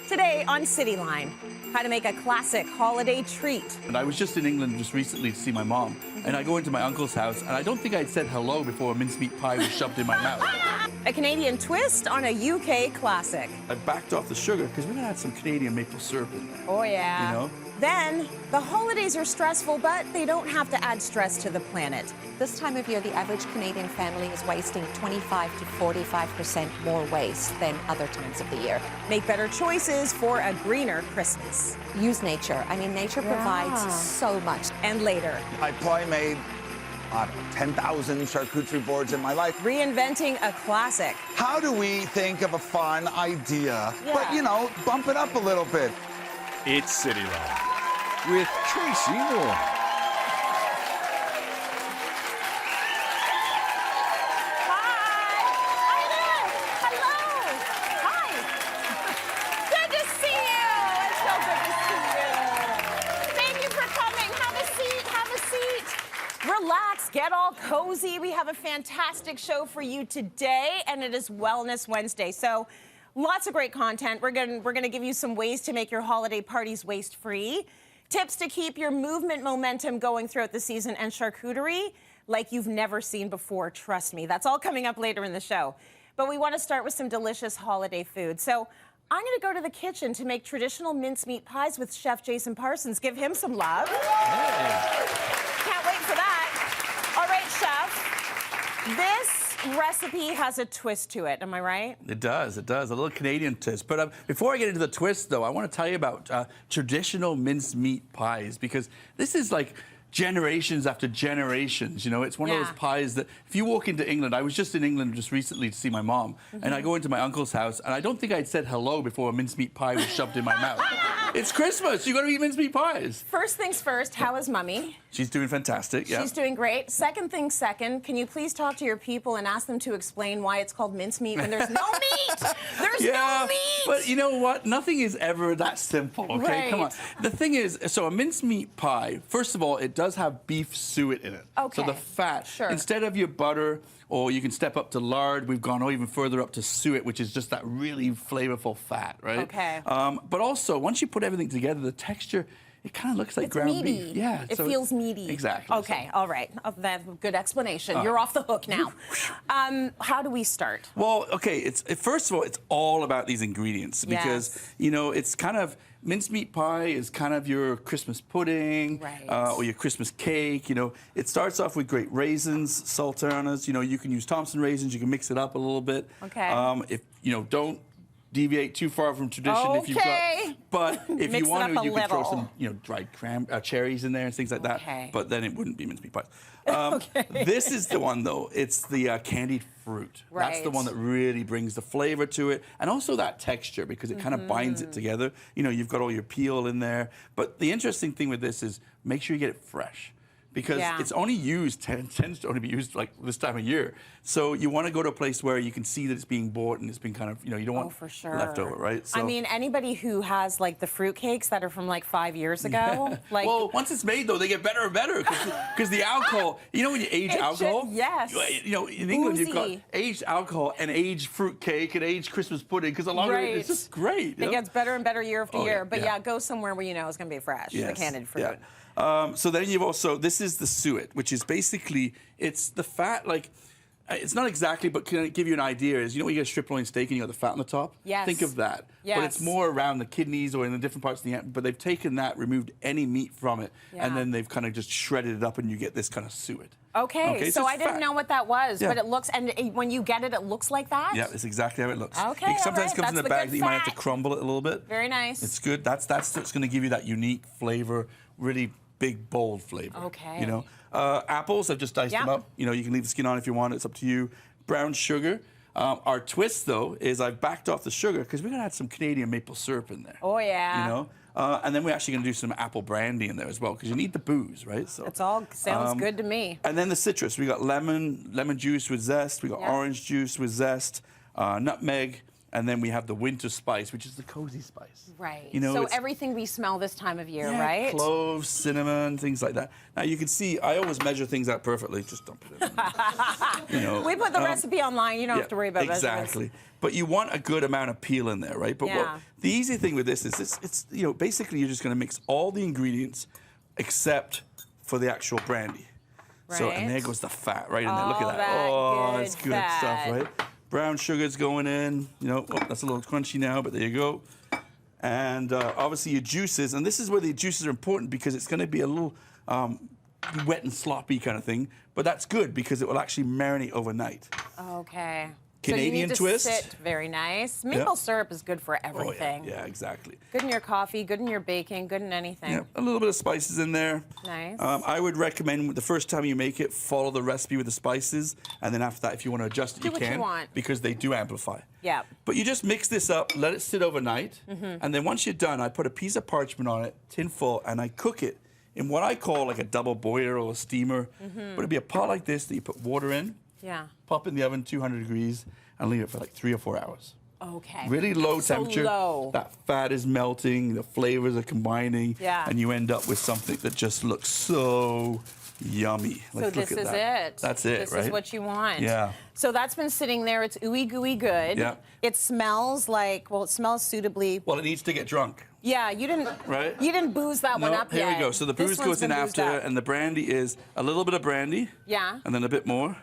Today on Cityline, how to make a classic holiday treat. And I was just in England just recently to see my mom, and I go into my uncle's house, and I don't think I'd said hello before a mince meat pie was shoved in my mouth. A Canadian twist on a UK classic. I backed off the sugar because we're gonna add some Canadian maple syrup in there. Oh yeah. You know? Then, the holidays are stressful, but they don't have to add stress to the planet. This time of year, the average Canadian family is wasting 25 to 45% more waste than other times of the year. Make better choices for a greener Christmas. Use nature. I mean, nature provides so much. And later, I probably made, I don't know, 10,000 charcuterie boards in my life. reinventing a classic. How do we think of a fun idea, but, you know, bump it up a little bit? It's Cityline with Tracy Moore. Relax, get all cozy. We have a fantastic show for you today, and it is Wellness Wednesday. So lots of great content. We're gonna give you some ways to make your holiday parties waste-free, tips to keep your movement momentum going throughout the season, and charcuterie like you've never seen before, trust me. That's all coming up later in the show. But we want to start with some delicious holiday food. So I'm gonna go to the kitchen to make traditional mincemeat pies with Chef Jason Parsons. Give him some love. Can't wait for that. All right, Chef, this recipe has a twist to it, am I right? It does, a little Canadian twist. But before I get into the twist, though, I want to tell you about traditional mincemeat pies, because this is like generations after generations, you know. It's one of those pies that if you walk into England, I was just in England just recently to see my mom, and I go into my uncle's house, and I don't think I'd said hello before a mincemeat pie was shoved in my mouth. It's Christmas, you gotta eat mincemeat pies. First things first, how is Mummy? She's doing fantastic, yeah. She's doing great. Second thing second, can you please talk to your people and ask them to explain why it's called mincemeat when there's no meat? There's no meat! But you know what? Nothing is ever that simple, okay? Right. Come on. The thing is, so a mincemeat pie, first of all, it does have beef suet in it. Okay. So the fat, Sure. instead of your butter, or you can step up to lard, we've gone even further up to suet, which is just that really flavorful fat, right? Okay. But also, once you put everything together, the texture, it kind of looks like It's ground meaty. beef. Yeah. It feels meaty. Exactly. Okay, all right. That's a good explanation. You're off the hook now. How do we start? Well, okay, first of all, it's all about these ingredients, because, you know, it's kind of, mincemeat pie is kind of your Christmas pudding, or your Christmas cake, you know. It starts off with great raisins, sultanas, you know, you can use Thompson raisins, you can mix it up a little bit. Okay. If, you know, don't deviate too far from tradition if you've got, but if you want to, you can throw some, you know, dried cherries in there and things like that, but then it wouldn't be mincemeat pies. This is the one, though. It's the candied fruit. That's the one that really brings the flavor to it, and also that texture, because it kind of binds it together. You know, you've got all your peel in there, but the interesting thing with this is make sure you get it fresh, because it's only used, tends to only be used like this time of year. So you want to go to a place where you can see that it's being bought and it's been kind of, you know, you don't want leftover, right? So, I mean, anybody who has like the fruit cakes that are from like 5 years ago, like. Well, once it's made though, they get better and better, because the alcohol, you know, when you age alcohol, you know, in England you've got aged alcohol and aged fruit cake and aged Christmas pudding, because a lot of it is just great. It gets better and better year after year, but go somewhere where you know it's going to be fresh, the candied fruit. So then you've also, this is the suet, which is basically, it's the fat, like, it's not exactly, but can I give you an idea? Is, you know when you get a strip loin steak and you got the fat on the top? Yes. Think of that. Yes. But it's more around the kidneys or in the different parts of the end. But they've taken that, removed any meat from it, and then they've kind of just shredded it up, and you get this kind of suet. Okay, so I didn't know what that was, but it looks, and when you get it, it looks like that? Yeah, it's exactly how it looks. Okay, it sometimes comes in a bag that you might have to fat. crumble it a little bit. Very nice. It's good. That's what's going to give you that unique flavor, really big, bold flavor. Okay. You know, apples, I've just diced them up. You know, you can leave the skin on if you want. It's up to you. Brown sugar. Our twist, though, is I've backed off the sugar because we're going to add some Canadian maple syrup in there. Oh, yeah. You know? And then we're actually going to do some apple brandy in there as well, because you need the booze, right? So it's all sounds good to me. And then the citrus. We got lemon juice with zest. We got orange juice with zest, nutmeg, And then we have the winter spice, which is the cozy spice. Right. You know, so everything we smell this time of year, yeah, right? Cloves, cinnamon, things like that. Now you can see I always measure things out perfectly. Just dump it in. You know, we put the recipe online. You don't have to worry about exactly. measurements. But you want a good amount of peel in there, right? But the easy thing with this is it's you know, basically you're just going to mix all the ingredients except for the actual brandy. Right. So and there goes the fat right in there. Look at that. Oh, that's good stuff, right? Brown sugar's going in. You know, oh, that's a little crunchy now, but there you go. And obviously your juices, and this is where the juices are important because it's going to be a little wet and sloppy kind of thing, but that's good because it will actually marinate overnight. Okay. Canadian so you need twist. To sit very nice. Maple syrup is good for everything. Oh, yeah, exactly. Good in your coffee, good in your baking, good in anything. Yeah, a little bit of spices in there. Nice. I would recommend the first time you make it, follow the recipe with the spices, and then after that, if you want to adjust it, Do what you want. because they do amplify. Yeah. But you just mix this up, let it sit overnight, and then once you're done, I put a piece of parchment on it, tin full, and I cook it in what I call like a double boiler or a steamer. But it'd be a pot like this that you put water in, pop in the oven 200 degrees, and leave it for like 3 or 4 hours. Okay. Really low temperature. Low. That fat is melting, the flavors are combining, and you end up with something that just looks so yummy. So this is it. That's it, this right? This is what you want. Yeah. So that's been sitting there. It's ooey gooey good. Yeah. It smells like, well, it smells suitably. Well, it needs to get drunk. Yeah, you didn't. Right? You didn't booze that one up here yet. we go. So the booze goes in after, and the brandy is a little bit of brandy. Yeah. And then a bit more.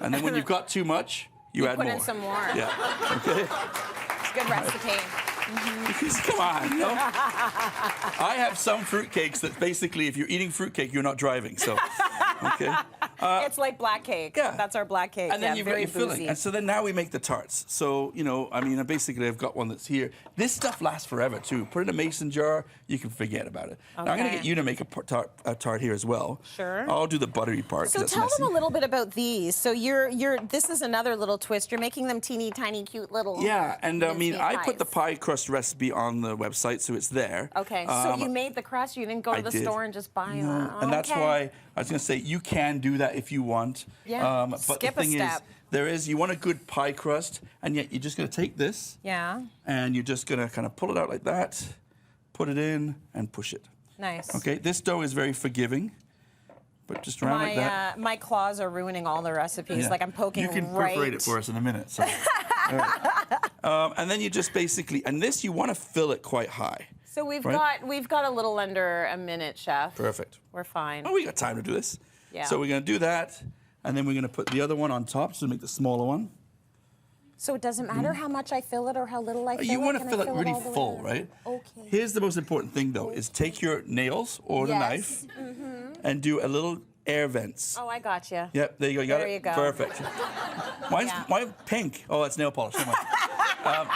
And then when you've got too much, you add put more. in some more. Yeah. Okay. It's a good recipe. Because come on, you know? I have some fruitcakes that basically, if you're eating fruitcake, you're not driving. So, okay. It's like black cake. Yeah. That's our black cake. And then you've got very your filling. boozy. And so then now we make the tarts. So, you know, I mean, basically I've got one that's here. This stuff lasts forever too. Put it in a mason jar, you can forget about it. Okay. Now I'm going to get you to make a tart here as well. Sure. I'll do the buttery part. So that's tell messy. them a little bit about these. So this is another little twist. You're making them teeny tiny cute little. Yeah, and I mean, I put the pies. pie crust recipe on the website, so it's there. Okay, so you made the crust. You didn't go to the store and just buy them. No, and that's why I was going to say you can do that if you want. Yeah. But Skip the a thing step. is, you want a good pie crust, and yet you're just going to take this. Yeah. And you're just going to kind of pull it out like that, put it in, and push it. Nice. Okay, this dough is very forgiving, but just around like that. My claws are ruining all the recipes. Yeah. Like I'm poking You can right. perforate it for us in a minute. So. And then you just basically, and this you want to fill it quite high. So we've got a little under a minute, Chef. Perfect. We're fine. Oh, we got time to do this. Yeah. So we're going to do that, and then we're going to put the other one on top, so make the smaller one. So it doesn't matter how much I fill it or how little I fill it? You want to Can I fill it really all the way full, around? right? Okay. Here's the most important thing, though, is take your nails or the knife and do a little air vents. Oh, I got you. Yep, there you go. You got There it? you go. Perfect. Mine's pink. Oh, that's nail polish. Never mind.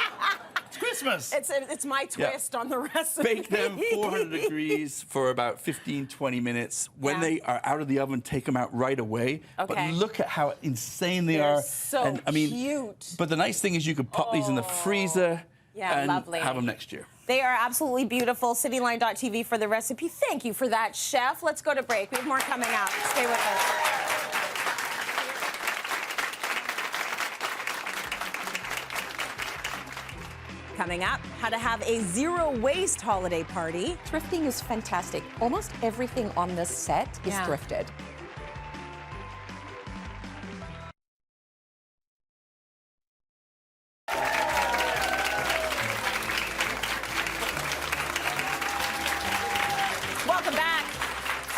It's Christmas. It's my twist on the recipe. Bake them 400 degrees for about 15, 20 minutes. When they are out of the oven, take them out right away. Okay. But look at how insane they They're are. so and, I mean, cute. But the nice thing is you can pop these in the freezer and lovely. have them next year. They are absolutely beautiful. Cityline.tv for the recipe. Thank you for that, Chef. Let's go to break. We have more coming up. Stay with us. Coming up, how to have a zero-waste holiday party. Thrifting is fantastic. Almost everything on this set is thrifted. Welcome back.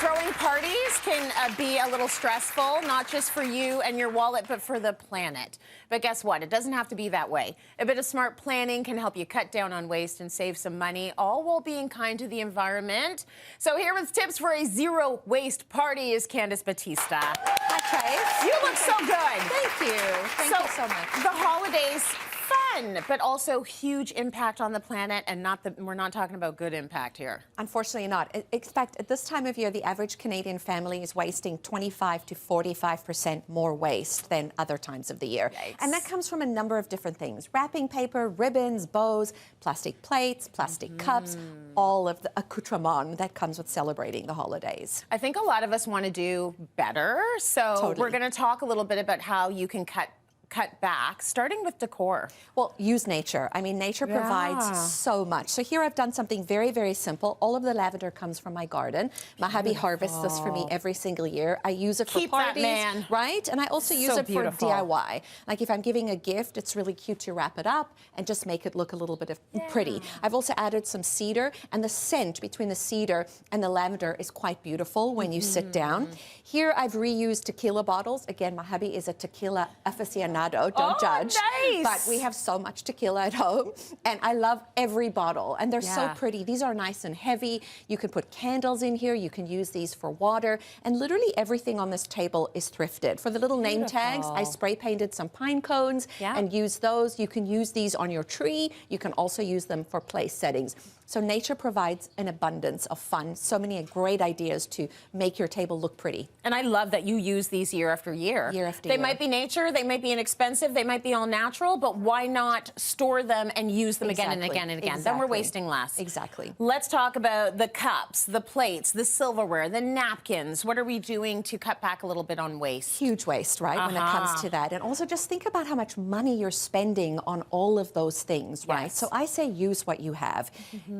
Throwing parties can be a little stressful, not just for you and your wallet, but for the planet. But guess what? It doesn't have to be that way. A bit of smart planning can help you cut down on waste and save some money, all while being kind to the environment. So here with tips for a zero-waste party is Candice Batista. Hi, Trace. You look so good. Thank you. Thank you so much. The holidays, fun, but also huge impact on the planet, and we're not talking about good impact here. Unfortunately not. Expect at this time of year, the average Canadian family is wasting 25 to 45% more waste than other times of the year. Yikes. And that comes from a number of different things. Wrapping paper, ribbons, bows, plastic plates, plastic cups, all of the accoutrement that comes with celebrating the holidays. I think a lot of us want to do better, so Totally. we're going to talk a little bit about how you can cut cut back, starting with decor? Well, use nature. I mean, nature provides so much. So here I've done something very, very simple. All of the lavender comes from my garden. My hubby harvests this for me every single year. I use it for parties, man. right? And I also use it for DIY. Like if I'm giving a gift, it's really cute to wrap it up and just make it look a little bit pretty. I've also added some cedar, and the scent between the cedar and the lavender is quite beautiful when you sit down. Here I've reused tequila bottles. Again, my hubby is a tequila aficionado, don't judge. Nice. But we have so much tequila at home, and I love every bottle, and they're so pretty. These are nice and heavy. You can put candles in here. You can use these for water, and literally everything on this table is thrifted. For the little name tags, I spray painted some pine cones and use those. You can use these on your tree. You can also use them for place settings. So nature provides an abundance of fun, so many great ideas to make your table look pretty. And I love that you use these year after year. Year after year. They might be nature, they might be inexpensive, they might be all natural, but why not store them and use them again and again and again? Then we're wasting less. Exactly. Let's talk about the cups, the plates, the silverware, the napkins. What are we doing to cut back a little bit on waste? Huge waste, right, when it comes to that. And also just think about how much money you're spending on all of those things, right? So I say use what you have.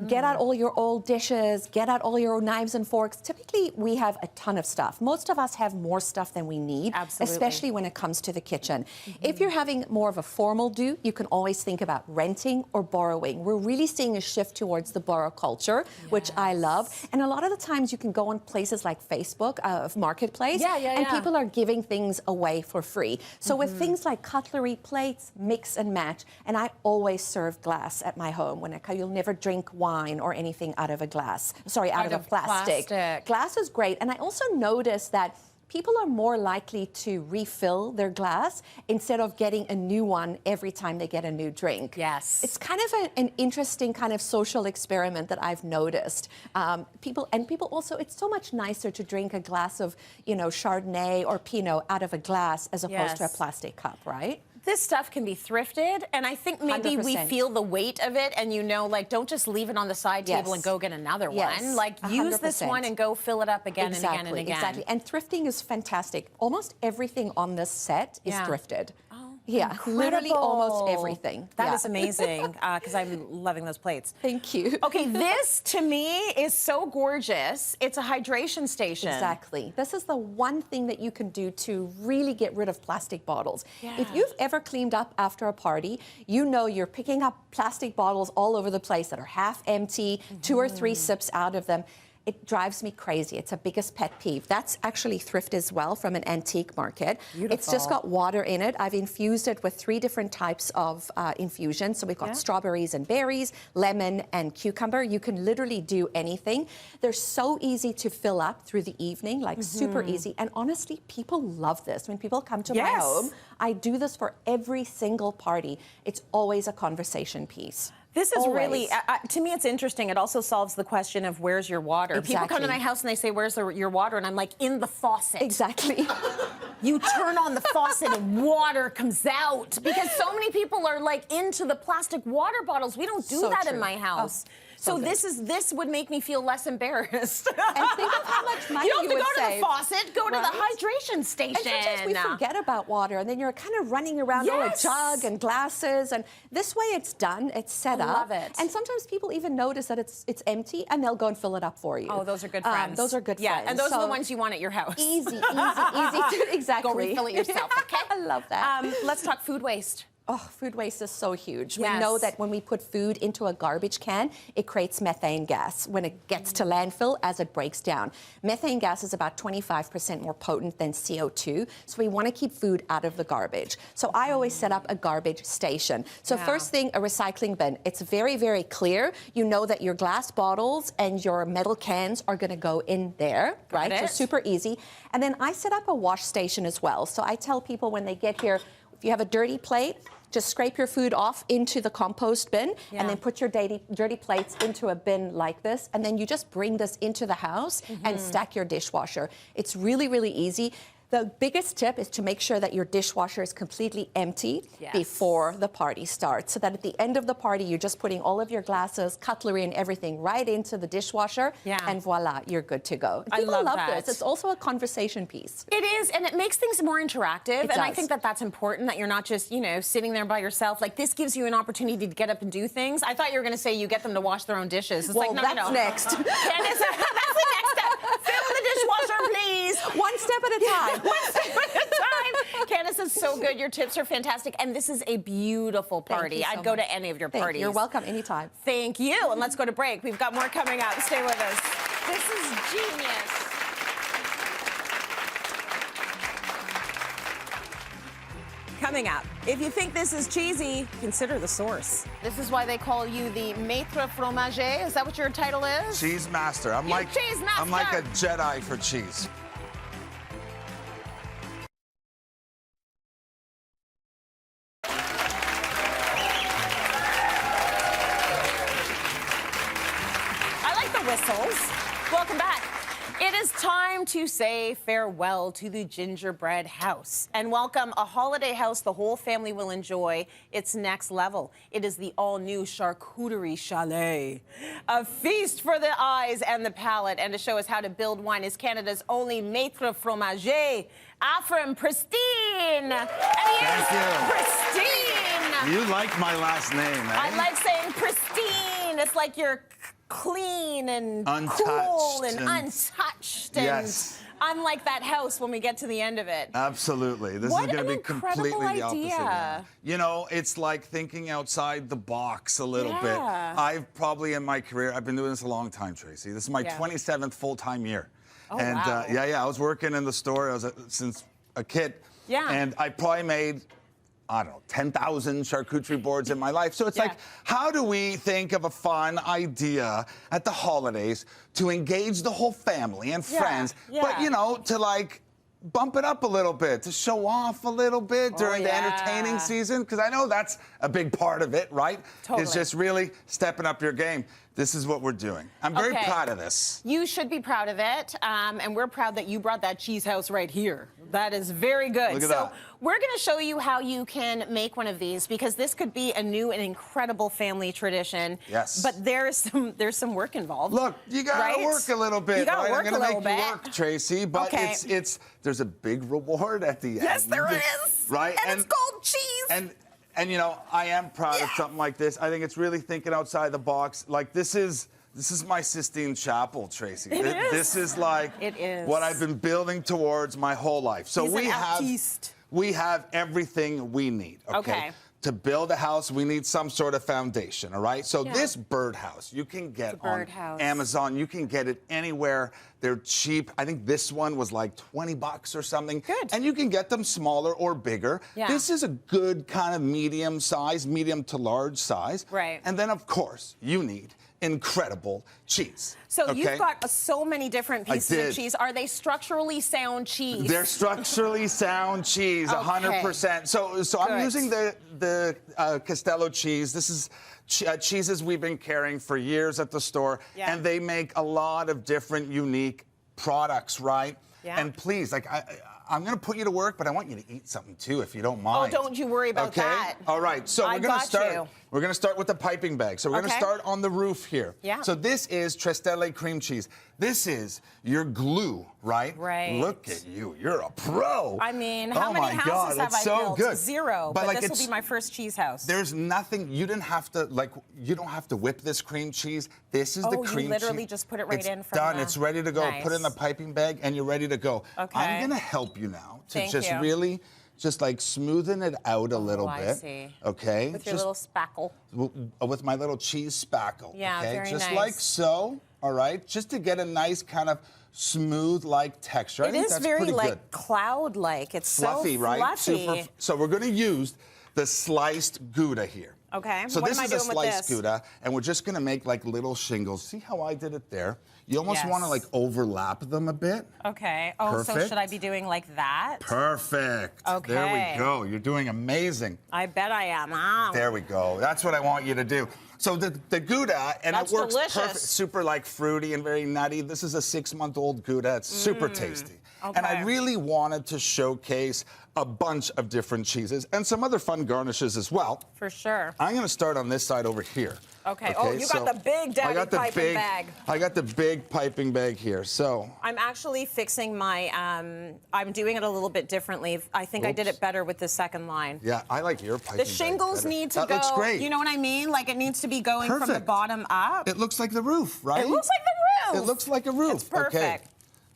Get out all your old dishes, get out all your knives and forks. Typically, we have a ton of stuff. Most of us have more stuff than we need, especially when it comes to the kitchen. If you're having more of a formal do, you can always think about renting or borrowing. We're really seeing a shift towards the borrow culture, which I love. And a lot of the times you can go on places like Facebook, Marketplace, and people are giving things away for free. So with things like cutlery, plates, mix and match, and I always serve glass at my home. You'll never drink wine or anything out of a glass. Sorry, out of a plastic. Glass is great. And I also noticed that people are more likely to refill their glass instead of getting a new one every time they get a new drink. Yes. It's kind of an interesting kind of social experiment that I've noticed. People also, it's so much nicer to drink a glass of, Chardonnay or Pinot out of a glass as opposed to a plastic cup, right? This stuff can be thrifted, and I think maybe 100%. we feel the weight of it, and don't just leave it on the side table and go get another one. Like, use this one and go fill it up again and again and again. Exactly. And thrifting is fantastic. Almost everything on this set is thrifted. Yeah, incredible. Literally almost everything. That is amazing, because I'm loving those plates. Thank you. Okay, this to me is so gorgeous. It's a hydration station. Exactly. This is the one thing that you can do to really get rid of plastic bottles. If you've ever cleaned up after a party, you know you're picking up plastic bottles all over the place that are half empty, 2 or 3 sips out of them. It drives me crazy. It's a biggest pet peeve. That's actually thrift as well from an antique market. Beautiful. It's just got water in it. I've infused it with 3 different types of infusion. So we've got strawberries and berries, lemon and cucumber. You can literally do anything. They're so easy to fill up through the evening, like super easy. And honestly, people love this. When people come to my home, I do this for every single party. It's always a conversation piece. This is really, to me, it's interesting. It also solves the question of where's your water. People come to my house and they say, where's your water? And I'm like, in the faucet. Exactly. You turn on the faucet and water comes out. Because so many people are like into the plastic water bottles. We don't do that in my house. So this would make me feel less embarrassed. And think of how much money you would save. You don't have to go to the faucet, go to the hydration station. And sometimes we forget about water, and then you're kind of running around with a jug and glasses, and this way it's done, it's set up. I love it. And sometimes people even notice that it's empty, and they'll go and fill it up for you. Oh, those are good friends. Those are good friends. And those are the ones you want at your house. Easy to, exactly. Go refill it yourself, okay? I love that. Let's talk food waste. Oh, food waste is so huge. We know that when we put food into a garbage can, it creates methane gas when it gets to landfill as it breaks down. Methane gas is about 25% more potent than CO2, so we want to keep food out of the garbage. So I always set up a garbage station. So first thing, a recycling bin. It's very, very clear. You know that your glass bottles and your metal cans are going to go in there, right? So super easy. And then I set up a wash station as well. So I tell people when they get here, if you have a dirty plate, just scrape your food off into the compost bin and then put your dirty plates into a bin like this. And then you just bring this into the house and stack your dishwasher. It's really, really easy. The biggest tip is to make sure that your dishwasher is completely empty before the party starts, so that at the end of the party, you're just putting all of your glasses, cutlery, and everything right into the dishwasher, and voila, you're good to go. People love this. It's also a conversation piece. It is, and it makes things more interactive, and I think that that's important, that you're not just, you know, sitting there by yourself. Like, this gives you an opportunity to get up and do things. I thought you were going to say you get them to wash their own dishes. It's well, like, no, that's next. And it's, that's the next step. Fill the dishwasher, please. One step at a time. One step at a time. Candace, is so good. Your tips are fantastic, and this is a beautiful party. Thank you so I'd go much. to any of your parties. You're welcome anytime. Thank you, and let's go to break. We've got more coming up. Stay with us. This is genius. Coming up, if you think this is cheesy, consider the source. This is why they call you the Maître Fromager. Is that what your title is? Cheese master. I'm like a Jedi for cheese. I like the whistles. Welcome back. It is time to say farewell to the Gingerbread House and welcome a holiday house the whole family will enjoy its next level. It is the all-new Charcuterie Chalet. A feast for the eyes and the palate, and to show us how to build wine is Canada's only Maître Fromager Afrim Pristine. And he is pristine. You like my last name, eh? I like saying pristine. It's like you're clean and cool and untouched and unlike that house when we get to the end of it. Absolutely. This is going to be completely the opposite. Yeah. You know, it's like thinking outside the box a little bit. I've probably in my career, I've been doing this a long time, Tracy. This is my 27th full-time year. Oh, and wow. I was working in the store since a kid. Yeah. And I probably made, I don't know, 10,000 charcuterie boards in my life. So it's like, how do we think of a fun idea at the holidays to engage the whole family and friends, but, you know, to like bump it up a little bit, to show off a little bit during the entertaining season? Because I know that's a big part of it, right? Totally. It's just really stepping up your game. This is what we're doing. I'm very proud of this. You should be proud of it, and we're proud that you brought that cheese house right here. That is very good. Look at that. We're going to show you how you can make one of these, because this could be a new and incredible family tradition. Yes. But there's some work involved. Look, you got to work a little bit. You got to work I'm a going little to make bit. you work, Tracy. But there's a big reward at the end. Yes, there is. Right? And it's called cheese. And you know, I am proud of something like this. I think it's really thinking outside the box. Like this is my Sistine Chapel, Tracy. This is like what I've been building towards my whole life. So we have everything we need. Okay. To build a house, we need some sort of foundation, all right? So this birdhouse, you can get on Amazon. You can get it anywhere. They're cheap. I think this one was like 20 bucks or something. Good. And you can get them smaller or bigger. Yeah. This is a good kind of medium size, medium to large size. Right. And then, of course, you need incredible cheese. So you've got so many different pieces of cheese. Are they structurally sound cheese? They're structurally sound cheese, 100%. So I'm using the Castello cheese. This is cheeses we've been carrying for years at the store, and they make a lot of different unique products, right? Yeah. And please, like I'm going to put you to work, but I want you to eat something too, if you don't mind. Oh, don't you worry about that. All right. So we're going to start. We're going to start with the piping bag. So we're going to start on the roof here. Yeah. So this is Trestelle cream cheese. This is your glue, right? Right. Look at you. You're a pro. I mean, how many houses have I built? Good. Zero. But like, this will be my first cheese house. There's nothing. You didn't have to you don't have to whip this cream cheese. This is the cream cheese. You literally just put it right in from done. It's ready to go. Put it in the piping bag and you're ready to go. Okay. I'm going to help you now to really just like smoothen it out a little bit. I see. Okay. With your little spackle. With my little cheese spackle. Yeah, okay? very just nice. Like so. All right. Just to get a nice kind of smooth-like texture. I think that's very pretty like cloud-like. It's fluffy, so right? fluffy. So we're going to use the sliced Gouda here. Okay. So what this am I is a doing sliced with this? Gouda, and we're just going to make like little shingles. See how I did it there? You almost want to like overlap them a bit. Okay. Oh, Perfect. so should I be doing like that? Perfect. Okay. There we go. You're doing amazing. I bet I am. Wow. There we go. That's what I want you to do. So the Gouda, and That's it works delicious. perfect, super like fruity and very nutty. This is a 6-month-old Gouda. It's super tasty. Okay. And I really wanted to showcase a bunch of different cheeses and some other fun garnishes as well. For sure. I'm going to start on this side over here. Okay. Oh, you got the big daddy piping bag. I got the big piping bag here. So I'm actually fixing my, I'm doing it a little bit differently. I think I did it better with the second line. yeah, I like your piping The bag shingles better. need to that go, looks great. you know what I mean? Like it needs to be going from the Perfect. bottom up. It looks like the roof, right? It looks like the roof. It looks like a roof. It's perfect. Okay.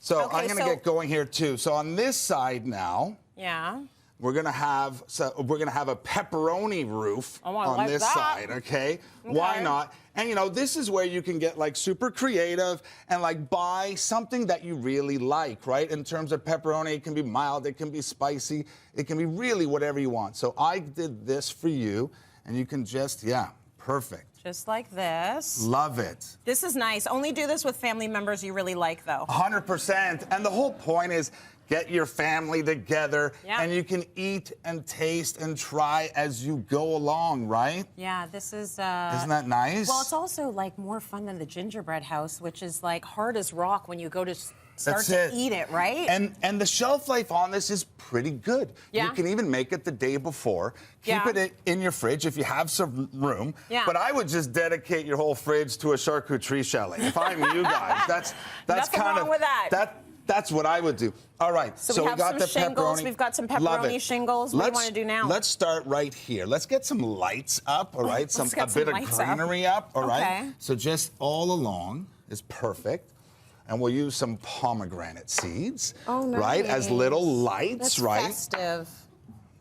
So Okay, I'm going to get going here too. So on this side now, Yeah. we're gonna have a pepperoni roof Oh, I on like this that. side, okay? Why not? And you know, this is where you can get like super creative and like buy something that you really like, right? In terms of pepperoni, it can be mild, it can be spicy, it can be really whatever you want. So I did this for you, and you can just, yeah, perfect. Just like this. Love it. This is nice. Only do this with family members you really like, though. 100%. And the whole point is get your family together, and you can eat and taste and try as you go along, right? Yeah, this is... Isn't that nice? Well, it's also like more fun than the Gingerbread House, which is like hard as rock when you go to start to eat it, right? And the shelf life on this is pretty good. Yeah. You can even make it the day before. Keep it in your fridge if you have some room. Yeah. But I would just dedicate your whole fridge to a Charcuterie Chalet. If I'm you guys, that's Nothing kind wrong of with that. That's what I would do. All right, So we have got some the shingles. pepperoni. We've got some Love pepperoni it. shingles. What do you want to do now? Let's start right here. Let's get some lights up, all right? Let's get A some bit of lights up. greenery up, all right? Okay. So just all along is perfect. And we'll use some pomegranate seeds, right? As little lights, That's right? festive.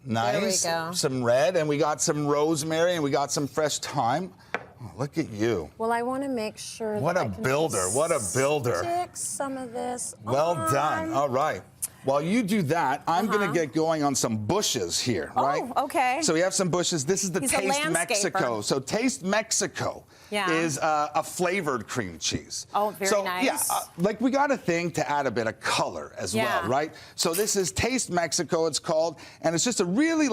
Nice. There we go. Some red, and we got some rosemary, and we got some fresh thyme. Oh, look at you. Well, I want to make sure What that a I can builder, just what a builder. stick some of this Well on. done. All right. While you do that, I'm going to get going on some bushes here, right? Oh, okay. So we have some bushes. This is the He's a Taste landscaper. Mexico. So Taste Mexico is a flavored cream cheese. Oh, very nice. Yeah, like we got a thing to add a bit of color as well, right? So this is Taste Mexico, it's called, and it's just a really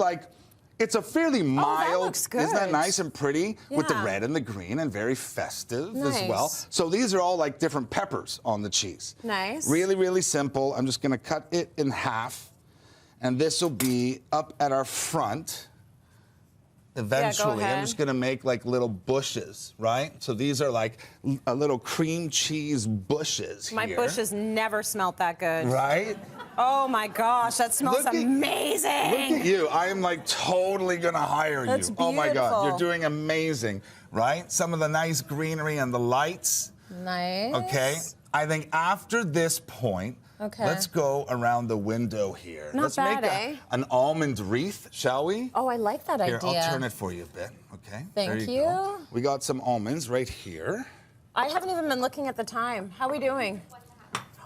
it's a fairly mild, that looks good. isn't that nice and pretty? With the Yeah. red and the green and very festive as Nice. well. So these are all like different peppers on the cheese. Nice. Really, really simple. I'm just gonna cut it in half, and this will be up at our front. Eventually, I'm ahead. just gonna make like little bushes, right? So these are like a little cream cheese bushes My here. bushes never smelt that good. Right? Oh my gosh, that smells amazing. Look at you. I am like totally gonna hire That's you. Oh my God, beautiful. you're doing amazing, right? Some of the nice greenery and the lights. Nice. Okay. I think after this point, let's go around the window here. Let's bad, make an almond wreath, shall we? Oh, I like that Here, idea. I'll turn it for you a bit. Okay. Thank there you. Go. We got some almonds right here. I haven't even been looking at the time. How are we doing?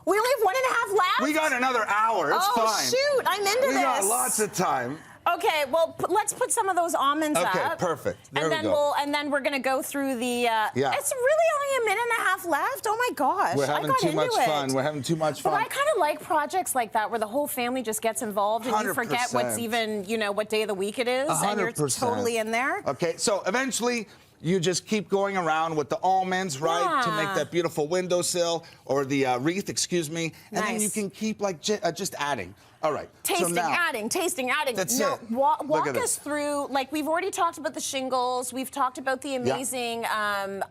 We only have 1.5 left? We got another hour. It's fine. Oh, shoot. I'm into this. We got lots of time. Okay, well, let's put some of those almonds up. Okay, perfect. There and we then go. And then we're gonna go through the. Yeah. It's really only a minute and a half left. Oh my gosh! We're I having got too into much it. fun. We're having too much fun. But I kind of like projects like that where the whole family just gets involved and you forget 100%. what's even, what day of the week it is, and you're 100%. totally in there. Okay, so eventually you just keep going around with the almonds, right, to make that beautiful windowsill or the wreath, excuse me, and then you can keep like just adding. All right. Tasting, so now, adding. That's No, it. walk Look at us this. through, like we've already talked about the shingles, we've talked about the amazing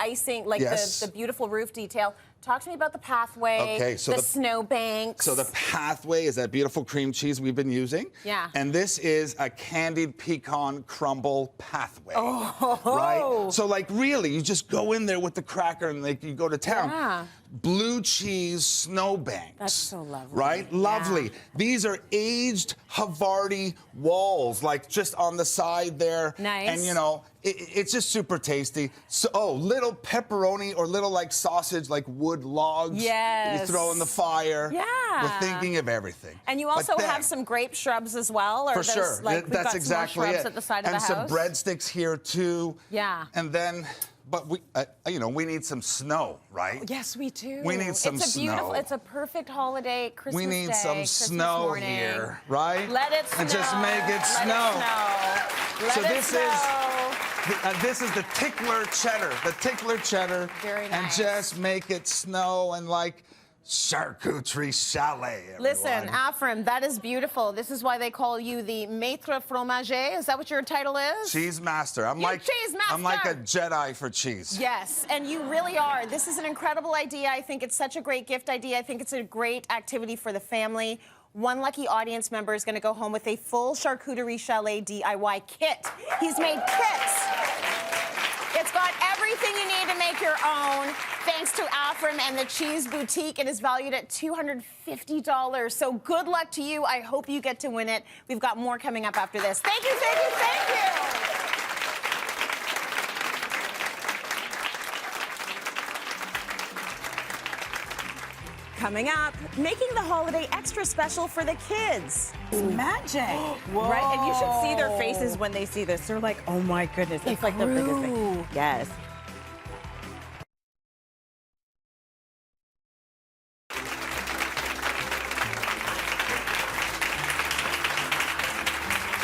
icing, like the beautiful roof detail. Talk to me about the pathway, okay, so the snowbanks. So the pathway is that beautiful cream cheese we've been using. Yeah. And this is a candied pecan crumble pathway. Oh. Right? So like really, you just go in there with the cracker and like you go to town. Yeah. Blue cheese snowbanks. That's so lovely. Right? Yeah. Lovely. These are aged Havarti walls, like just on the side there. Nice. And it's just super tasty. So, little pepperoni or little like sausage, like wood logs. Yes. You throw in the fire. Yeah. We're thinking of everything. And you also have some grape shrubs as well? Or For those, sure. Like, we've That's got exactly some more it. shrubs at the side of and the some house. breadsticks here too. Yeah. And then but we, you know, we need some snow, right? Yes, we do. We need some snow. It's a perfect holiday Christmas We need day, some Christmas snow morning. here, right? Let it snow. And just make it snow. Let it snow. This is the tickler cheddar. The tickler cheddar. Very And nice. just make it snow and like Charcuterie Chalet, everyone. Listen, Afrim, that is beautiful. This is why they call you the Maître Fromager. Is that what your title is? Cheese master. I'm like cheese master. I'm like a Jedi for cheese. Yes, and you really are. This is an incredible idea. I think it's such a great gift idea. I think it's a great activity for the family. One lucky audience member is going to go home with a full Charcuterie Chalet DIY kit. He's made kits. It's got everything you need to make your own. Thanks to Afrim and the Cheese Boutique, it is valued at $250. So good luck to you. I hope you get to win it. We've got more coming up after this. Thank you, thank you, thank you. Coming up, making the holiday extra special for the kids. It's magic. Right? And you should see their faces when they see this. They're like, oh my goodness. It's like the biggest thing. Yes.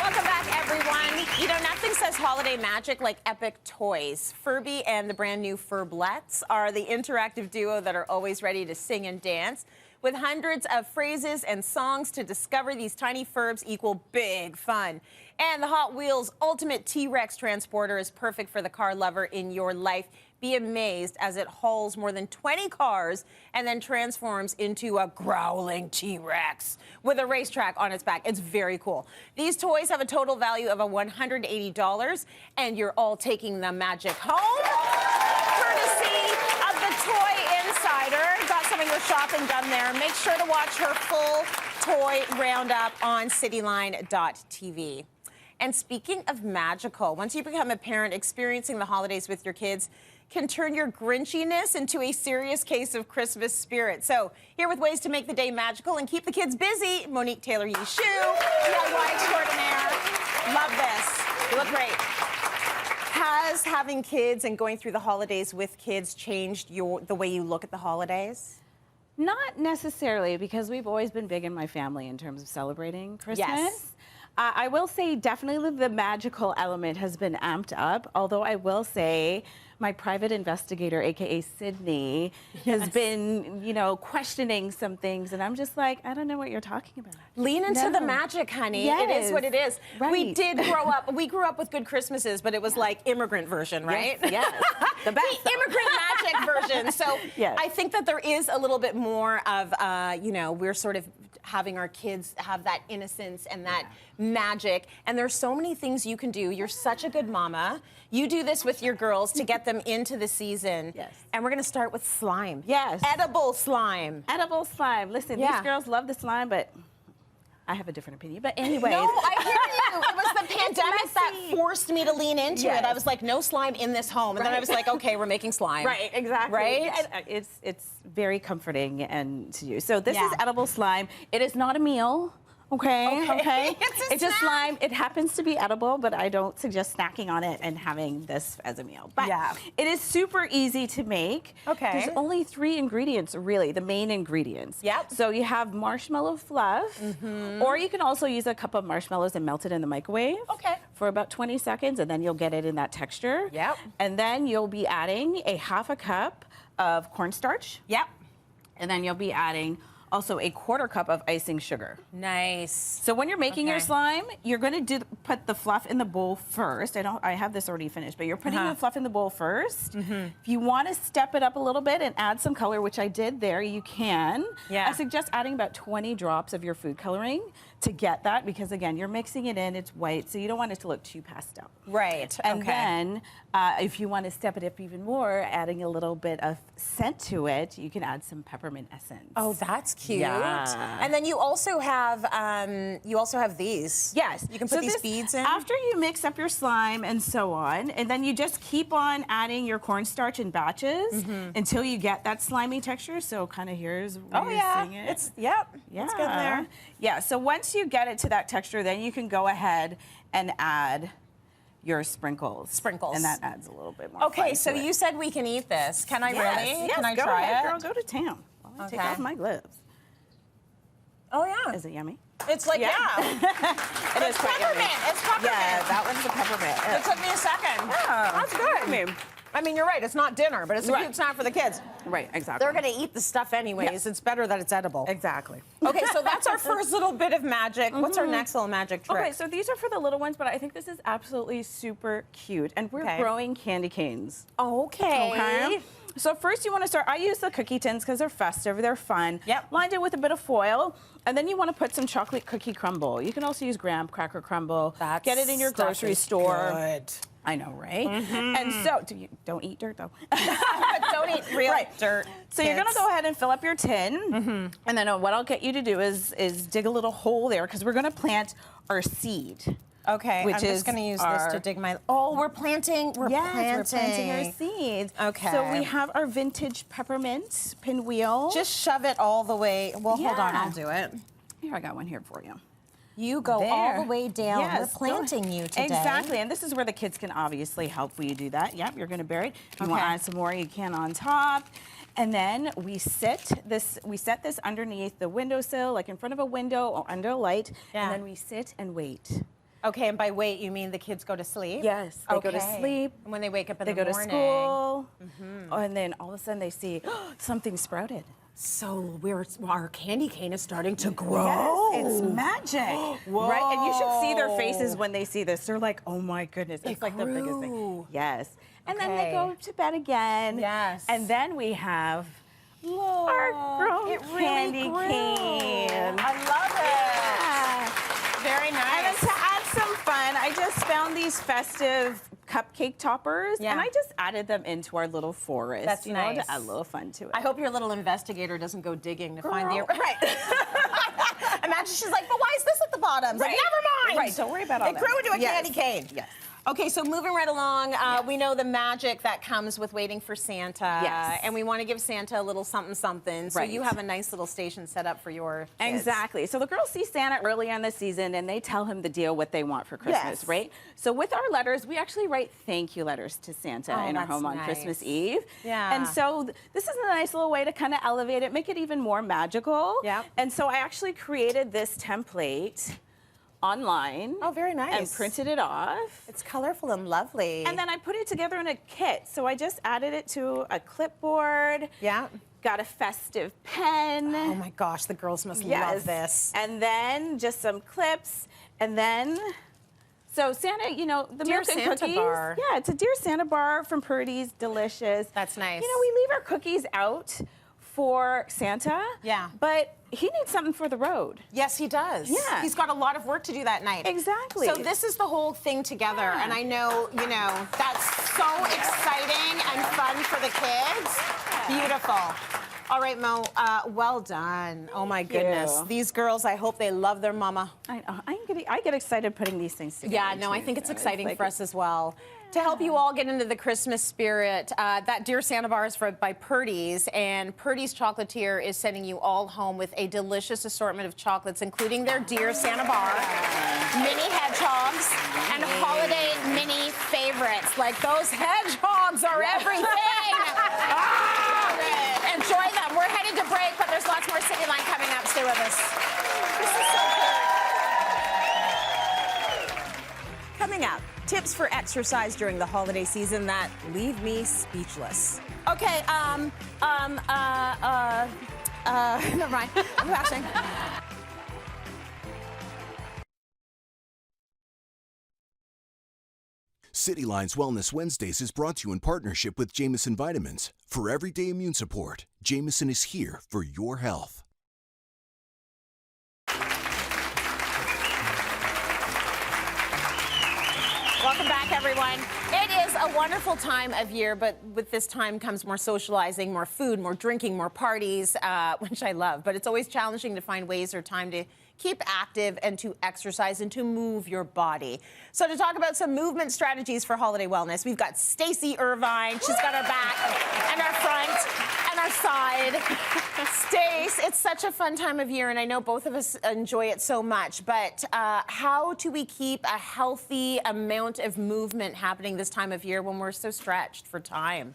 Welcome back, everyone. You know, nothing says holiday magic like epic toys. Furby and the brand new Furblettes are the interactive duo that are always ready to sing and dance. With hundreds of phrases and songs to discover, these tiny Furbs equal big fun. And the Hot Wheels Ultimate T-Rex Transporter is perfect for the car lover in your life. Be amazed as it hauls more than 20 cars and then transforms into a growling T-Rex with a racetrack on its back. It's very cool. These toys have a total value of $180, and you're all taking the magic home, courtesy of the Toy Insider. Got some of your shopping done there. Make sure to watch her full toy roundup on cityline.tv. And speaking of magical, once you become a parent, experiencing the holidays with your kids can turn your grinchiness into a serious case of Christmas spirit. So here with ways to make the day magical and keep the kids busy, Monique Taylor Yee Shui, DIY extraordinaire. Love this. You look great. Has having kids and going through the holidays with kids changed the way you look at the holidays? Not necessarily, because we've always been big in my family in terms of celebrating Christmas. Yes. I will say definitely the magical element has been amped up, although I will say my private investigator, AKA Sydney, has been, you know, questioning some things, and I'm just like, I don't know what you're talking about. Lean into the magic, honey. Yes. It is what it is. Right. We grew up with good Christmases, but it was like immigrant version, right? Yes. The best. The immigrant magic version. So Yes. I think that there is a little bit more of, you know, we're sort of having our kids have that innocence and that magic. And there's so many things you can do. You're such a good mama. You do this with your girls to get them into the season. Yes. And we're going to start with slime. Yes. Edible slime. Edible slime. Listen, Yeah. these girls love the slime, but I have a different opinion. But anyway. No, I hear you. It was the pandemic that forced me to lean into Yes. it. I was like, no slime in this home. And then I was like, okay, we're making slime. Right, exactly. Right? And it's very comforting and to use. So this Yeah. is edible slime. It is not a meal. Okay. It's a just snack. slime. It happens to be edible, but I don't suggest snacking on it and having this as a meal. But Yeah. it is super easy to make. Okay. There's only 3 ingredients, really, the main ingredients. Yep. So you have marshmallow fluff, or you can also use a cup of marshmallows and melt it in the microwave. Okay. For about 20 seconds, and then you'll get it in that texture. Yep. And then you'll be adding a half a cup of cornstarch. Yep. And then you'll be adding also a 1/4 cup of icing sugar. Nice. So when you're making your slime, you're going to put the fluff in the bowl first. I have this already finished, but you're putting the fluff in the bowl first. If you want to step it up a little bit and add some color, which I did there, you can. Yeah. I suggest adding about 20 drops of your food coloring to get that, because again, you're mixing it in, it's white, so you don't want it to look too pastel. Right. And okay. then, if you want to step it up even more, adding a little bit of scent to it, you can add some peppermint essence. Oh, that's cute. Yeah. And then you also have these. Yes. You can put these beads in. After you mix up your slime and so on, and then you just keep on adding your cornstarch in batches until you get that slimy texture. So kind of here's where Oh you're yeah. seeing it. It's good there. Yeah, so once you get it to that texture, then you can go ahead and add your sprinkles. Sprinkles. And that adds a little bit more Okay, fun so to it. you said we can eat this. Can I really? Yes, Can I go try ahead, it? girl, go to town. I'll take off my gloves. Oh, yeah. Is it yummy? It's like, yeah. It is quite peppermint. yummy. It's peppermint. Yeah, that one's the peppermint. It took me a second. Yeah. That's good. I mean, you're right. It's not dinner, but it's a cute snack for the kids. Right, exactly. They're going to eat the stuff anyways. It's better that it's edible. Exactly. Okay, so that's our first little bit of magic. What's our next little magic trick? Okay, so these are for the little ones, but I think this is absolutely super cute. And we're growing candy canes. Okay. So first you want to start, I use the cookie tins because they're festive, they're fun. Yep. Lined it with a bit of foil. And then you want to put some chocolate cookie crumble. You can also use graham cracker crumble. Get it in your grocery store. Good. I know, right? And so, don't eat dirt though. Don't eat real dirt. So you're gonna go ahead and fill up your tin, and then what I'll get you to do is dig a little hole there because we're gonna plant our seed. Okay, which I'm just going to use this to dig my... Oh, we're planting. We're planting our seeds. Okay. So we have our vintage peppermint pinwheel. Just shove it all the way. Well, hold on, I'll do it. Here, I got one here for you. You go all the way down. Yes, we're planting you today. Exactly, and this is where the kids can obviously help you do that. Yep, you're going to bury it. If you want to add some more, you can on top. And then we set this underneath the windowsill, like in front of a window or under a light. And then we sit and wait. Okay, and by wait, you mean the kids go to sleep? Yes, they go to sleep. And when they wake up in they the morning. They go to school. And then all of a sudden they see something sprouted. So our candy cane is starting to grow. Yes, it's magic. Whoa. Right? And you should see their faces when they see this. They're like, oh my goodness. It's like the biggest thing. Yes. And then they go to bed again. Yes. And then we have our grown candy cane. I love it. Very nice. And then to add some fun, I just found these festive cupcake toppers, and I just added them into our little forest. That's nice. To add a little fun to it. I hope your little investigator doesn't go digging to find the... Right. Imagine she's like, but why is this at the bottom? Like, never mind. Right, don't worry about all that. It grew into a candy cane. Yes. Okay, so moving right along, we know the magic that comes with waiting for Santa. Yes. And we want to give Santa a little something something. So you have a nice little station set up for your kids. Exactly. So the girls see Santa early in the season and they tell him the deal what they want for Christmas, right? So with our letters, we actually write thank you letters to Santa in our home on Christmas Eve. Yeah. And so this is a nice little way to kind of elevate it, make it even more magical. Yeah. And so I actually created this template online. Oh, very nice. And printed it off. It's colorful and lovely. And then I put it together in a kit. So I just added it to a clipboard. Yeah. Got a festive pen. Oh my gosh, the girls must love this. And then just some clips. And then, so Santa, you know, the Dear milk and Santa cookies. bar. Yeah, it's a Dear Santa bar from Purdy's, delicious. That's nice. You know, we leave our cookies out for Santa. Yeah. But he needs something for the road. Yes, he does. Yeah. He's got a lot of work to do that night. Exactly. So this is the whole thing together, and I know, you know, that's so exciting and fun for the kids. Beautiful. All right, Mo, well done. Oh my goodness. These girls, I hope they love their mama. I get excited putting these things together. Yeah, no, I think it's exciting for us as well. To help you all get into the Christmas spirit, that Dear Santa bar is by Purdy's, and Purdy's Chocolatier is sending you all home with a delicious assortment of chocolates, including their Dear Santa bar, mini hedgehogs, and holiday mini favorites. Like, those hedgehogs are everything. Enjoy them. We're headed to break, but there's lots more Cityline coming up. Stay with us. This is so cute. Coming up, tips for exercise during the holiday season that leave me speechless. Okay, never mind. I'm flashing. Cityline's Wellness Wednesdays is brought to you in partnership with Jamieson Vitamins. For everyday immune support, Jamieson is here for your health. Welcome back, everyone. It is a wonderful time of year, but with this time comes more socializing, more food, more drinking, more parties, which I love. But it's always challenging to find ways or time to keep active and to exercise and to move your body. So to talk about some movement strategies for holiday wellness, we've got Stacy Irvine. She's got our back and our front and our side. Stace, it's such a fun time of year, and I know both of us enjoy it so much, but how do we keep a healthy amount of movement happening this time of year when we're so stretched for time?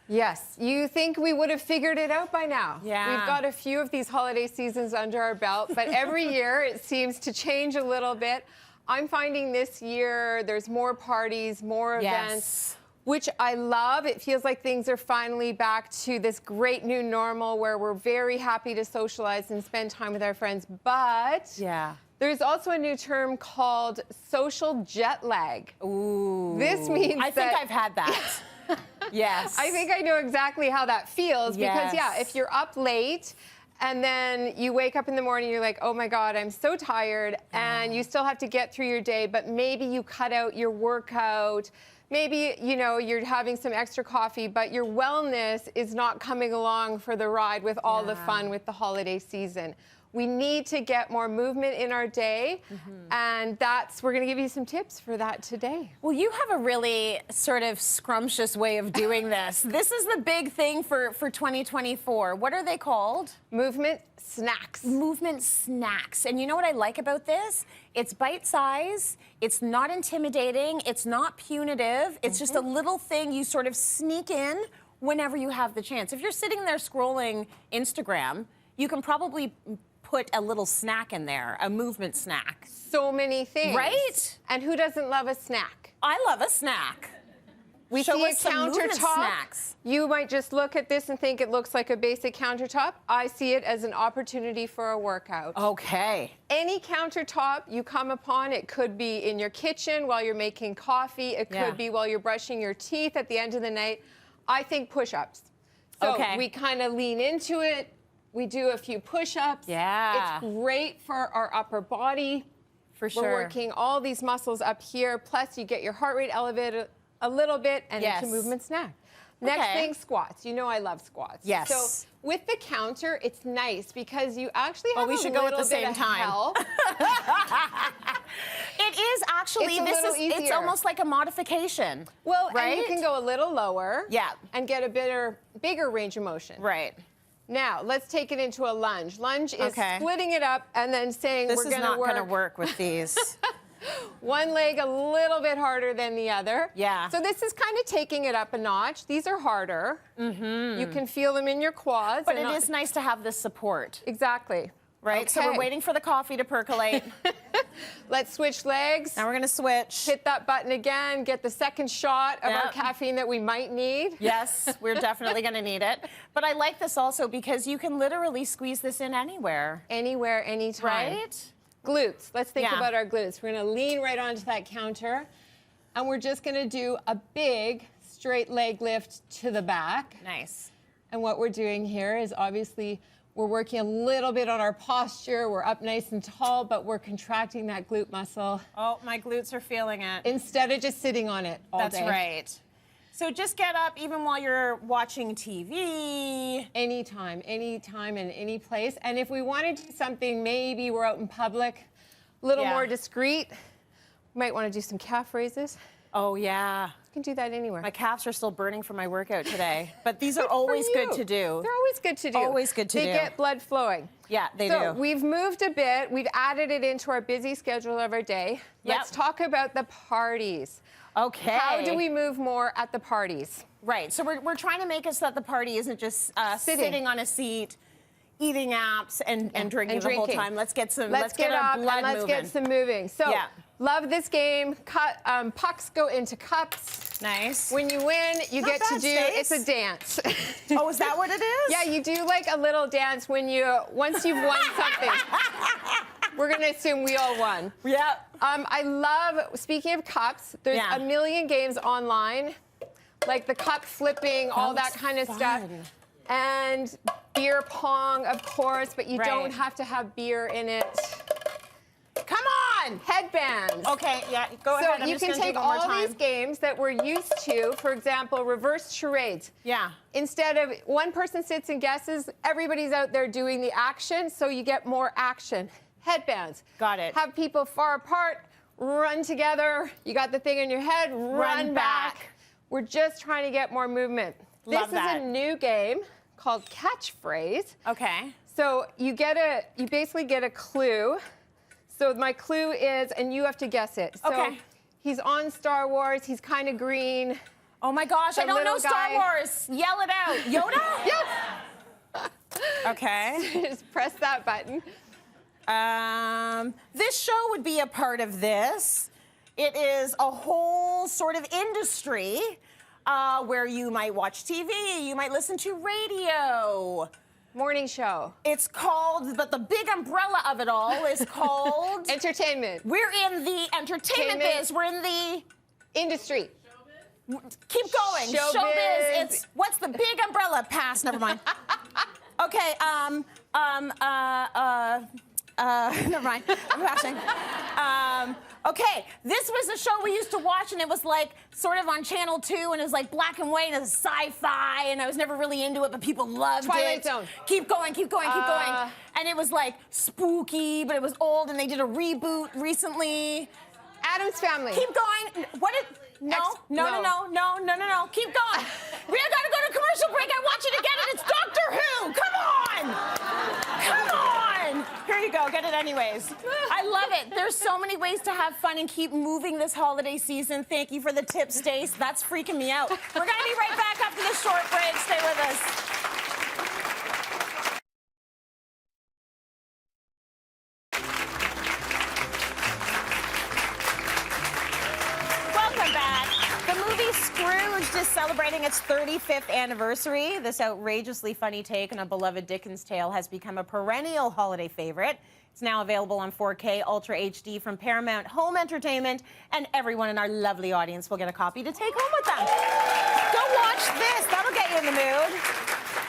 Yes, you think we would have figured it out by now. Yeah. We've got a few of these holiday seasons under our belt, but every year it seems to change a little bit. I'm finding this year there's more parties, more events, which I love. It feels like things are finally back to this great new normal where we're very happy to socialize and spend time with our friends. But there's also a new term called social jet lag. Ooh. This means I think I've had that. Yes. I think I know exactly how that feels because, if you're up late and then you wake up in the morning, you're like, oh my God, I'm so tired, and you still have to get through your day, but maybe you cut out your workout. Maybe, you know, you're having some extra coffee, but your wellness is not coming along for the ride with all the fun with the holiday season. We need to get more movement in our day, and we're going to give you some tips for that today. Well, you have a really sort of scrumptious way of doing this. This is the big thing for 2024. What are they called? Movement snacks. Movement snacks. And you know what I like about this? It's bite-size, it's not intimidating, it's not punitive, it's just a little thing you sort of sneak in whenever you have the chance. If you're sitting there scrolling Instagram, you can probably put a little snack in there, a movement snack. So many things. Right? And who doesn't love a snack? I love a snack. We Show see a us some movement countertop. snacks. You might just look at this and think it looks like a basic countertop. I see it as an opportunity for a workout. Okay. Any countertop you come upon, it could be in your kitchen while you're making coffee. It could be while you're brushing your teeth at the end of the night. I think push-ups. So we kind of lean into it. We do a few push-ups. Yeah. It's great for our upper body. For sure. We're working all these muscles up here. Plus, you get your heart rate elevated a little bit, and it's a movement snack. Next thing, squats. You know I love squats. Yes. So with the counter, it's nice because you actually have we should go at the same time. help. It is actually, it's almost like a modification. Well, and you can go a little lower. Yeah. And get a bigger range of motion. Right. Now, let's take it into a lunge. Lunge is splitting it up and then saying this we're going to work. This is not going to work with these. One leg a little bit harder than the other. Yeah. So this is kind of taking it up a notch. These are harder. You can feel them in your quads. But it is nice to have this support. Exactly. Right? So we're waiting for the coffee to percolate. Let's switch legs. Now we're going to switch. Hit that button again. Get the second shot of our caffeine that we might need. Yes, we're definitely going to need it. But I like this also because you can literally squeeze this in anywhere. Anywhere, anytime. Right? Glutes. Let's think about our glutes. We're going to lean right onto that counter, and we're just going to do a big straight leg lift to the back. Nice. And what we're doing here is obviously we're working a little bit on our posture. We're up nice and tall, but we're contracting that glute muscle. Oh, my glutes are feeling it. Instead of just sitting on it all day. That's right. So just get up even while you're watching TV. Anytime and any place. And if we want to do something, maybe we're out in public, a little more discreet, we might want to do some calf raises. Oh, yeah. You can do that anywhere. My calves are still burning from my workout today, but these are always good to do. They're always good to do. Always good to do. They get blood flowing. Yeah, they do. So we've moved a bit. We've added it into our busy schedule of our day. Let's talk about the parties. Okay. How do we move more at the parties? Right. So we're trying to make it so that the party isn't just sitting on a seat, eating apps and drinking the whole time. Let's get some. Let's get our blood moving. Let's get some moving. So love this game. Pucks go into cups. Nice. When you win, you get to do. It's a dance. Oh, is that what it is? Yeah, you do like a little dance once you've won something. We're going to assume we all won. Yeah. I love, speaking of cups, there's a million games online, like the cup flipping, all that kind of stuff. And beer pong, of course, but you don't have to have beer in it. Come on! Headbands. Okay, go ahead. So you can take all these games that we're used to, for example, reverse charades. Yeah. Instead of one person sits and guesses, everybody's out there doing the action, so you get more action. headbands. Got it. Have people far apart, run together. You got the thing in your head, run back. We're just trying to get more movement. Love this that. is a new game called Catchphrase. Okay. So you basically get a clue. So my clue is, and you have to guess it. So Okay. he's on Star Wars, he's kind of green. Oh my gosh, I don't know Star Wars. Yell it out. Yoda? Yes! Okay. Just press that button. This show would be a part of this. It is a whole sort of industry where you might watch TV, you might listen to radio. Morning show. It's called, but the big umbrella of it all is called... Entertainment. We're in the entertainment biz. We're in the... Industry. Keep going. Showbiz. It's, what's the big umbrella? Pass, never mind. Okay, never mind. I'm passing. Okay, this was a show we used to watch, and it was like sort of on Channel 2, and it was like black and white, and it was sci-fi, and I was never really into it, but people loved it. Twilight Zone. Keep going, keep going, keep going. And it was like spooky, but it was old, and they did a reboot recently. Adam's Family. Keep going. What is... No. Keep going. We gotta go to commercial break. I want you to get it. It's Doctor Who. Come on. Here you go. Get it anyways. I love it. There's so many ways to have fun and keep moving this holiday season. Thank you for the tip, Stace. That's freaking me out. We're gonna be right back after this short break. Stay with us. Is celebrating its 35th anniversary. This outrageously funny take on a beloved Dickens tale has become a perennial holiday favorite. It's now available on 4K Ultra HD from Paramount Home Entertainment, and everyone in our lovely audience will get a copy to take home with them. Go watch this. That'll get you in the mood.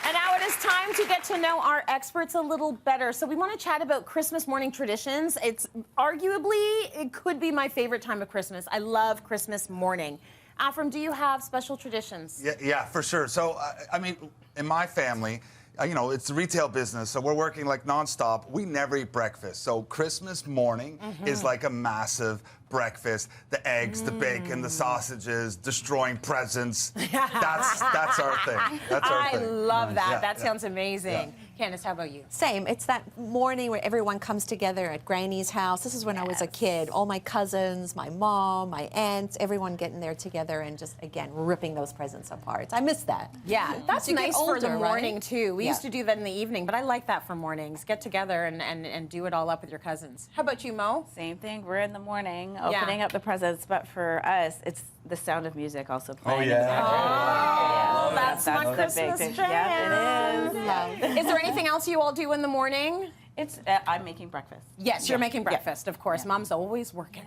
And now it is time to get to know our experts a little better. So we want to chat about Christmas morning traditions. It's arguably, it could be my favorite time of Christmas. I love Christmas morning. Afrim, do you have special traditions? Yeah, for sure. So, I mean, in my family, you know, it's a retail business, so we're working like nonstop. We never eat breakfast. So Christmas morning is like a massive breakfast. The eggs, the bacon, the sausages, destroying presents. That's our thing. That's our thing. I love that. Yeah, that sounds amazing. Yeah. Candace, how about you? Same. It's that morning where everyone comes together at Granny's house. This is when I was a kid. All my cousins, my mom, my aunts, everyone getting there together and just, again, ripping those presents apart. I miss that. Yeah, that's nice for the morning, right? too. We used to do that in the evening, but I like that for mornings. Get together and do it all up with your cousins. How about you, Mo? Same thing. We're in the morning opening up the presents, but for us, it's the Sound of Music also playing. Oh, yeah. Oh, that's my Christmas jam. Yeah, it is. Is there anything else you all do in the morning? It's I'm making breakfast. Yes, you're making breakfast, of course. Mom's always working.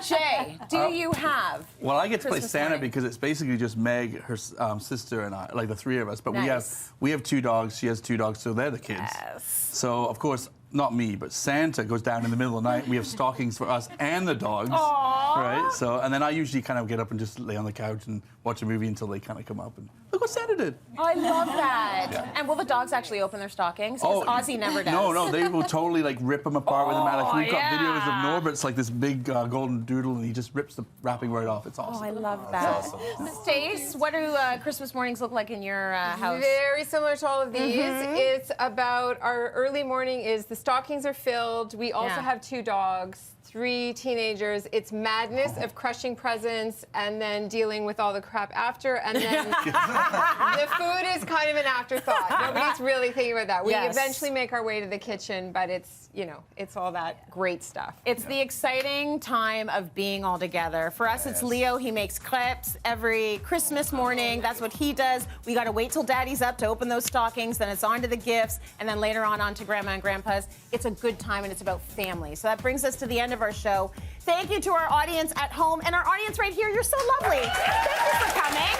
Jay, do you have? Well, I get to play Christmas Santa morning? because it's basically just Meg, her sister, and I, like the three of us. But Nice. we have two dogs. She has two dogs, so they're the kids. Yes. So of course, not me, but Santa goes down in the middle of the night. We have stockings for us and the dogs. Aww. Right. So and then I usually kind of get up and just lay on the couch and watch a movie until they kind of come up and look what Santa did. I love that. Yeah. And will the dogs actually open their stockings? Because Ozzy never does. No, they will totally like rip them apart with a mallet. We've got videos of Norbert's like this big golden doodle, and he just rips the wrapping right off. It's awesome. Oh, I love that. Awesome. Stace, what do Christmas mornings look like in your house? Very similar to all of these. It's about our early morning is the stockings are filled. We also have two dogs, 3 teenagers. It's madness of crushing presents and then dealing with all the crap after. And then the food is kind of an afterthought. Nobody's really thinking about that. We eventually make our way to the kitchen, but it's, you know, it's all that great stuff. It's the exciting time of being all together. For us, it's Leo. He makes crepes every Christmas morning. That's what he does. We got to wait till Daddy's up to open those stockings. Then it's on to the gifts. And then later on to Grandma and Grandpa's. It's a good time, and it's about family. So that brings us to the end of our show. Thank you to our audience at home and our audience right here. You're so lovely. Thank you for coming.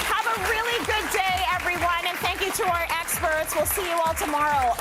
Have a really good day, everyone. And thank you to our experts. We'll see you all tomorrow.